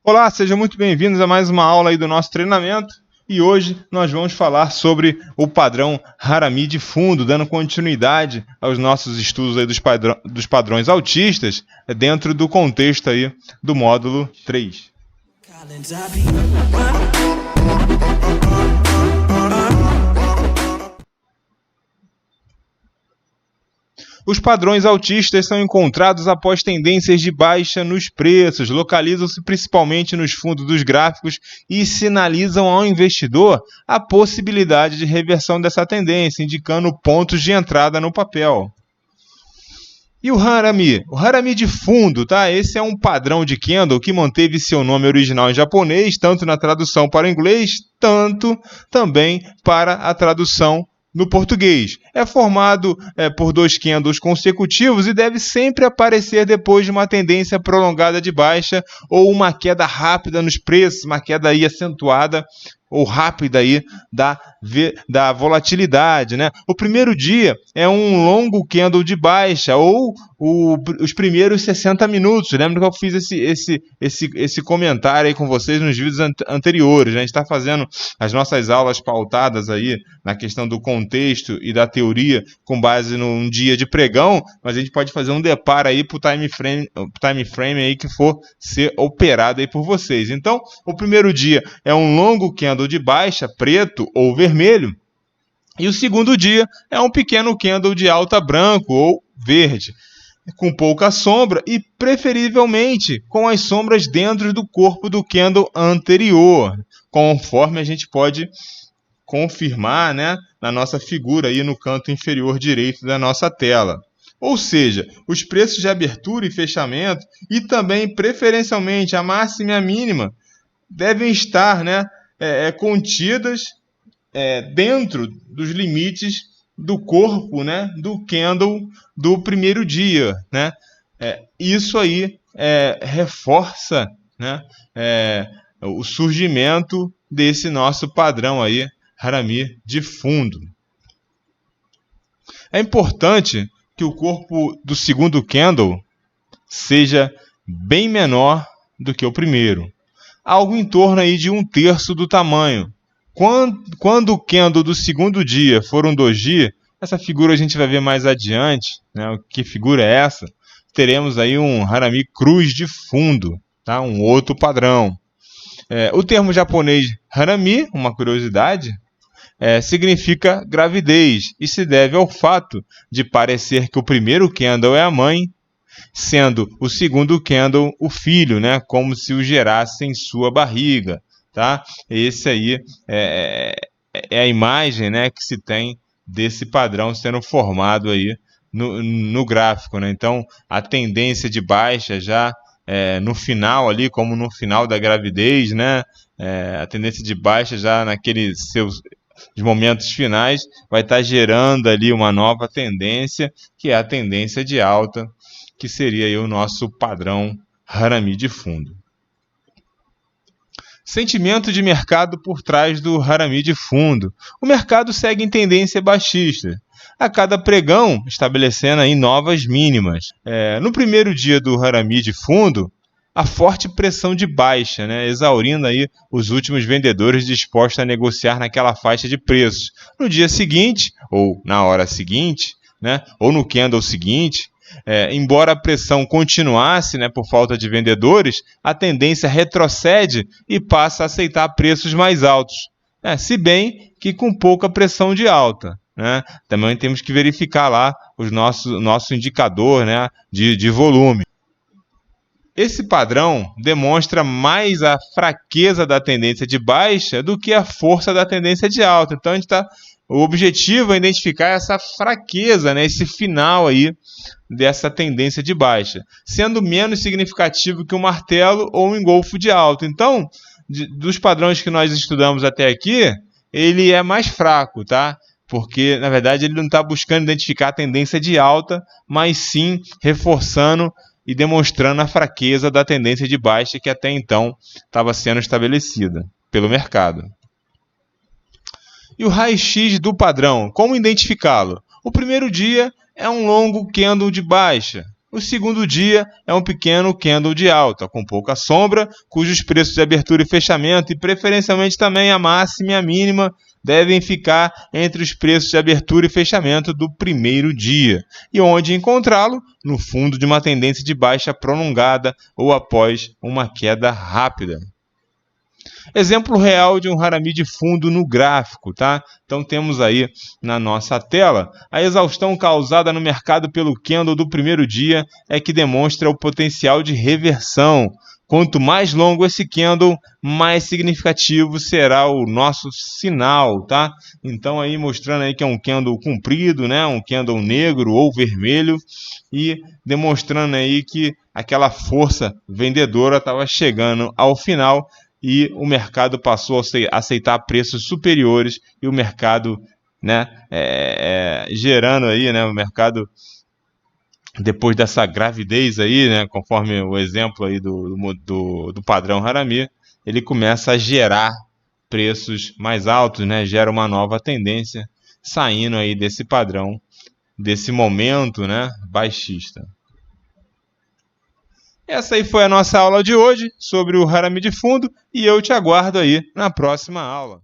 Olá, sejam muito bem-vindos a mais uma aula aí do nosso treinamento. E hoje nós vamos falar sobre o padrão Harami de fundo, dando continuidade aos nossos estudos aí dos padrões autistas dentro do contexto aí do módulo 3. Os padrões autistas são encontrados após tendências de baixa nos preços, localizam-se principalmente nos fundos dos gráficos e sinalizam ao investidor a possibilidade de reversão dessa tendência, indicando pontos de entrada no papel. E o Harami? O Harami de fundo, tá? Esse é um padrão de candle que manteve seu nome original em japonês, tanto na tradução para o inglês, tanto também para a tradução no português. É formado por dois candles consecutivos e deve sempre aparecer depois de uma tendência prolongada de baixa ou uma queda rápida nos preços, uma queda aí acentuada ou rápida aí da volatilidade, né? O primeiro dia é um longo candle de baixa ou os primeiros 60 minutos. Lembra que eu fiz esse comentário aí com vocês nos vídeos anteriores, né? A gente está fazendo as nossas aulas pautadas aí na questão do contexto e da teoria com base num dia de pregão, mas a gente pode fazer um deparo aí para o time frame aí que for ser operado aí por vocês. Então, o primeiro dia é um longo candle de baixa, preto ou vermelho, e o segundo dia é um pequeno candle de alta branco ou verde, com pouca sombra e preferivelmente com as sombras dentro do corpo do candle anterior, conforme a gente pode confirmar, né, na nossa figura aí no canto inferior direito da nossa tela. Ou seja, os preços de abertura e fechamento e também preferencialmente a máxima e a mínima devem estar, né, contidas dentro dos limites do corpo, né, do candle do primeiro dia, né? Isso aí reforça, né, o surgimento desse nosso padrão aí, Harami de fundo. É importante que o corpo do segundo candle seja bem menor do que o primeiro, algo em torno aí de 1/3 do tamanho. Quando o candle do segundo dia for um doji, essa figura a gente vai ver mais adiante, né? Que figura é essa? Teremos aí um Harami cruz de fundo, tá? Um outro padrão. O termo japonês Harami, uma curiosidade, significa gravidez e se deve ao fato de parecer que o primeiro candle é a mãe, sendo o segundo candle o filho, né? Como se o gerasse em sua barriga. Tá? Esse aí é a imagem, né, que se tem desse padrão sendo formado aí no gráfico, né? Então, a tendência de baixa já no final ali, como no final da gravidez, né? A tendência de baixa já naqueles seus momentos finais vai estar gerando ali uma nova tendência, que é a tendência de alta, que seria aí o nosso padrão Harami de fundo. Sentimento de mercado por trás do Harami de fundo. O mercado segue em tendência baixista, a cada pregão estabelecendo aí novas mínimas. No primeiro dia do Harami de fundo, a forte pressão de baixa, né, exaurindo aí os últimos vendedores dispostos a negociar naquela faixa de preços. No dia seguinte, ou na hora seguinte, né, ou no candle seguinte, embora a pressão continuasse, né, por falta de vendedores, a tendência retrocede e passa a aceitar preços mais altos, se bem que com pouca pressão de alta. Né? Também temos que verificar lá o nosso indicador, né, de volume. Esse padrão demonstra mais a fraqueza da tendência de baixa do que a força da tendência de alta. Então, o objetivo é identificar essa fraqueza, né, esse final aí dessa tendência de baixa, sendo menos significativo que o martelo ou um engolfo de alta. Então, dos padrões que nós estudamos até aqui, ele é mais fraco, tá? Porque, na verdade, ele não está buscando identificar a tendência de alta, mas sim reforçando e demonstrando a fraqueza da tendência de baixa que até então estava sendo estabelecida pelo mercado. E o raio-x do padrão, como identificá-lo? O primeiro dia é um longo candle de baixa, O segundo dia é um pequeno candle de alta, com pouca sombra, cujos preços de abertura e fechamento, e preferencialmente também a máxima e a mínima, devem ficar entre os preços de abertura e fechamento do primeiro dia, e onde encontrá-lo? No fundo de uma tendência de baixa prolongada ou após uma queda rápida. Exemplo real de um Harami de fundo no gráfico, tá? Então temos aí na nossa tela a exaustão causada no mercado pelo candle do primeiro dia é que demonstra o potencial de reversão. Quanto mais longo esse candle, mais significativo será o nosso sinal, tá? Então aí mostrando aí que é um candle comprido, né? Um candle negro ou vermelho e demonstrando aí que aquela força vendedora estava chegando ao final e o mercado passou a aceitar preços superiores e o mercado, né, gerando aí, né, o mercado depois dessa gravidez aí, né, conforme o exemplo aí do padrão Harami, ele começa a gerar preços mais altos, né, gera uma nova tendência saindo aí desse padrão, desse momento, né, baixista. Essa aí foi a nossa aula de hoje sobre o Harami de fundo e eu te aguardo aí na próxima aula.